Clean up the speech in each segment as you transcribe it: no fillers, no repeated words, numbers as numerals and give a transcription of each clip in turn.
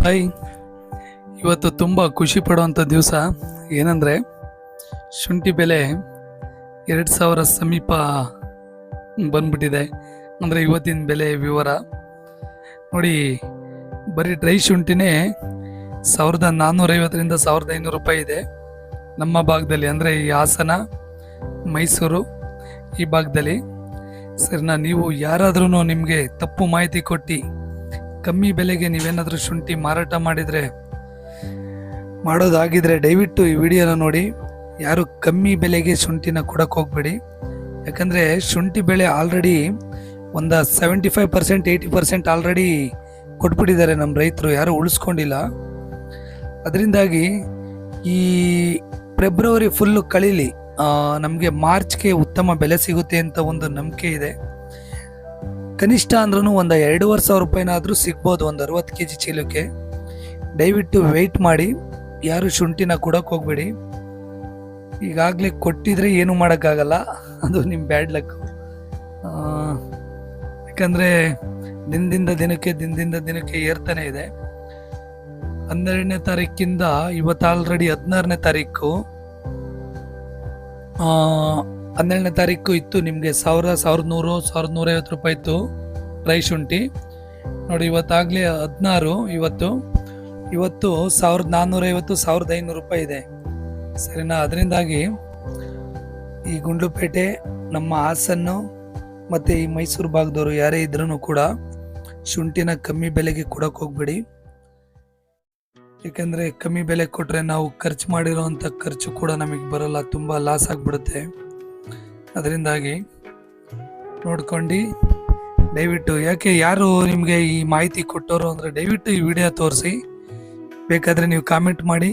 Hi, ಇವತ್ತು ತುಂಬ ಖುಷಿ ಪಡುವಂಥ ದಿವಸ. ಏನಂದರೆ ಶುಂಠಿ ಬೆಲೆ 2000 ಸಮೀಪ ಬಂದ್ಬಿಟ್ಟಿದೆ. ಅಂದರೆ ಇವತ್ತಿನ ಬೆಲೆ ವಿವರ ನೋಡಿ. ಬರೀ ಡ್ರೈ ಶುಂಠಿನೇ 1450ರಿಂದ 1500 ರೂಪಾಯಿ ಇದೆ ನಮ್ಮ ಭಾಗದಲ್ಲಿ, ಅಂದರೆ ಈ ಹಾಸನ, ಮೈಸೂರು ಈ ಭಾಗದಲ್ಲಿ. ಸರಿನಾ? ನೀವು ಯಾರಾದ್ರೂ ನಿಮಗೆ ತಪ್ಪು ಮಾಹಿತಿ ಕೊಟ್ಟು ಕಮ್ಮಿ ಬೆಲೆಗೆ ನೀವೇನಾದರೂ ಶುಂಠಿ ಮಾರಾಟ ಮಾಡೋದಾಗಿದ್ರೆ ದಯವಿಟ್ಟು ಈ ವಿಡಿಯೋನ ನೋಡಿ. ಯಾರು ಕಮ್ಮಿ ಬೆಲೆಗೆ ಶುಂಠಿನ ಕೊಡಕ್ಕೆ ಹೋಗ್ಬೇಡಿ. ಯಾಕಂದರೆ ಶುಂಠಿ ಬೆಳೆ ಆಲ್ರೆಡಿ ಒಂದು 75% 80% ಆಲ್ರೆಡಿ ಕೊಟ್ಬಿಟ್ಟಿದ್ದಾರೆ ನಮ್ಮ ರೈತರು, ಯಾರು ಉಳಿಸ್ಕೊಂಡಿಲ್ಲ. ಅದರಿಂದಾಗಿ ಈ ಫೆಬ್ರವರಿ ಫುಲ್ಲು ಕಳೀಲಿ, ನಮಗೆ ಮಾರ್ಚ್ಗೆ ಉತ್ತಮ ಬೆಲೆ ಸಿಗುತ್ತೆ ಅಂತ ಒಂದು ನಂಬಿಕೆ ಇದೆ. ಕನಿಷ್ಠ ಅಂದ್ರೂ ಒಂದು 2500 ರೂಪಾಯಿನಾದರೂ ಸಿಗ್ಬೋದು ಒಂದು 60 kg ಚೀಲಕ್ಕೆ. ದಯವಿಟ್ಟು ವೆಯ್ಟ್ ಮಾಡಿ, ಯಾರು ಶುಂಠಿನ ಕೊಡೋಕೆ ಹೋಗ್ಬೇಡಿ. ಈಗಾಗಲೇ ಕೊಟ್ಟಿದ್ರೆ ಏನು ಮಾಡೋಕ್ಕಾಗಲ್ಲ, ಅದು ನಿಮ್ಮ ಬ್ಯಾಡ್ ಲಕ್. ಯಾಕಂದರೆ ದಿನದಿಂದ ದಿನಕ್ಕೆ ಏರ್ತಾನೆ ಇದೆ. 12ನೇ ತಾರೀಕಿಂದ ಇವತ್ತು ಆಲ್ರೆಡಿ 16ನೇ ತಾರೀಕು. 12ನೇ ತಾರೀಕು ಇತ್ತು ನಿಮಗೆ 1000, 1100, 1150 ರೂಪಾಯಿ ಇತ್ತು ಡ್ರೈ ಶುಂಠಿ. ನೋಡಿ ಇವತ್ತಾಗಲೇ 16, ಇವತ್ತು 1450, 1500 ರೂಪಾಯಿ ಇದೆ. ಸರಿನಾ? ಅದರಿಂದಾಗಿ ಈ ಗುಂಡ್ಲುಪೇಟೆ, ನಮ್ಮ ಹಾಸನ್ನು ಮತ್ತು ಈ ಮೈಸೂರು ಭಾಗದವರು ಯಾರೇ ಇದ್ರೂ ಕೂಡ ಶುಂಠಿನ ಕಮ್ಮಿ ಬೆಲೆಗೆ ಕೊಡೋಕೆ ಹೋಗ್ಬೇಡಿ. ಏಕೆಂದರೆ ಕಮ್ಮಿ ಬೆಲೆ ಕೊಟ್ಟರೆ ನಾವು ಖರ್ಚು ಮಾಡಿರೋವಂಥ ಖರ್ಚು ಕೂಡ ನಮಗೆ ಬರೋಲ್ಲ, ತುಂಬ ಲಾಸ್ ಆಗಿಬಿಡುತ್ತೆ. ಅದರಿಂದಾಗಿ ನೋಡ್ಕೊಂಡು ದಯವಿಟ್ಟು, ಯಾಕೆ ಯಾರು ನಿಮಗೆ ಈ ಮಾಹಿತಿ ಕೊಟ್ಟವರು ಅಂದರೆ ದಯವಿಟ್ಟು ಈ ವಿಡಿಯೋ ತೋರಿಸಿ. ಬೇಕಾದರೆ ನೀವು ಕಾಮೆಂಟ್ ಮಾಡಿ,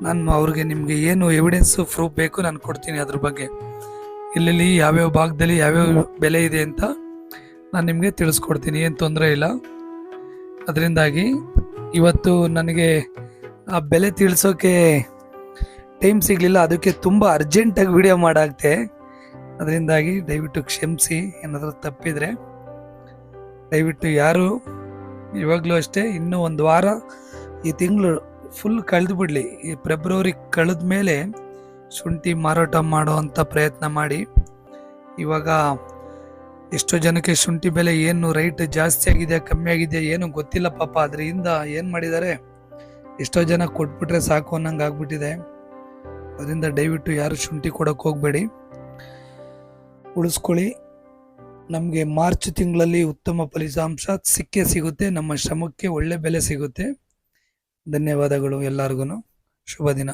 ನಾನು ಅವ್ರಿಗೆ ನಿಮಗೆ ಏನು ಎವಿಡೆನ್ಸು ಪ್ರೂಫ್ ಬೇಕು ನಾನು ಕೊಡ್ತೀನಿ. ಅದ್ರ ಬಗ್ಗೆ ಎಲ್ಲೆಲ್ಲಿ ಯಾವ್ಯಾವ ಭಾಗದಲ್ಲಿ ಯಾವ್ಯಾವ ಬೆಲೆ ಇದೆ ಅಂತ ನಾನು ನಿಮಗೆ ತಿಳಿಸ್ಕೊಡ್ತೀನಿ, ಏನು ತೊಂದರೆ ಇಲ್ಲ. ಅದರಿಂದಾಗಿ ಇವತ್ತು ನನಗೆ ಆ ಬೆಲೆ ತಿಳಿಸೋಕೆ ಟೈಮ್ ಸಿಗಲಿಲ್ಲ, ಅದಕ್ಕೆ ತುಂಬ ಅರ್ಜೆಂಟಾಗಿ ವಿಡಿಯೋ ಮಾಡಾಕ್ತೆ. ಅದರಿಂದಾಗಿ ದಯವಿಟ್ಟು ಕ್ಷಮಿಸಿ, ಏನಾದರೂ ತಪ್ಪಿದರೆ. ದಯವಿಟ್ಟು ಯಾರು ಇವಾಗಲೂ ಅಷ್ಟೇ, ಇನ್ನೂ ಒಂದು ವಾರ, ಈ ತಿಂಗಳು ಫುಲ್ ಕಳೆದು ಬಿಡಲಿ. ಈ ಫೆಬ್ರವರಿ ಕಳೆದ ಮೇಲೆ ಶುಂಠಿ ಮಾರಾಟ ಮಾಡುವಂಥ ಪ್ರಯತ್ನ ಮಾಡಿ. ಇವಾಗ ಎಷ್ಟೋ ಜನಕ್ಕೆ ಶುಂಠಿ ಬೆಲೆ ಏನು ರೇಟ್ ಜಾಸ್ತಿ ಆಗಿದೆ ಕಮ್ಮಿ ಆಗಿದೆ ಏನು ಗೊತ್ತಿಲ್ಲ ಪಾಪ. ಅದರಿಂದ ಏನು ಮಾಡಿದ್ದಾರೆ, ಎಷ್ಟೋ ಜನ ಕೊಟ್ಬಿಟ್ರೆ ಸಾಕು ಅನ್ನಂಗೆ ಆಗ್ಬಿಟ್ಟಿದೆ. ಅದರಿಂದ ದಯವಿಟ್ಟು ಯಾರು ಶುಂಠಿ ಕೊಡೋಕೆ ಹೋಗಬೇಡಿ, ಉಳಿಸ್ಕೊಳ್ಳಿ. ನಮಗೆ ಮಾರ್ಚ್ ತಿಂಗಳಲ್ಲಿ ಉತ್ತಮ ಫಲಿತಾಂಶ ಸಿಕ್ಕೇ ಸಿಗುತ್ತೆ, ನಮ್ಮ ಶ್ರಮಕ್ಕೆ ಒಳ್ಳೆ ಬೆಲೆ ಸಿಗುತ್ತೆ. ಧನ್ಯವಾದಗಳು ಎಲ್ಲರಿಗೂ. ಶುಭ ದಿನ.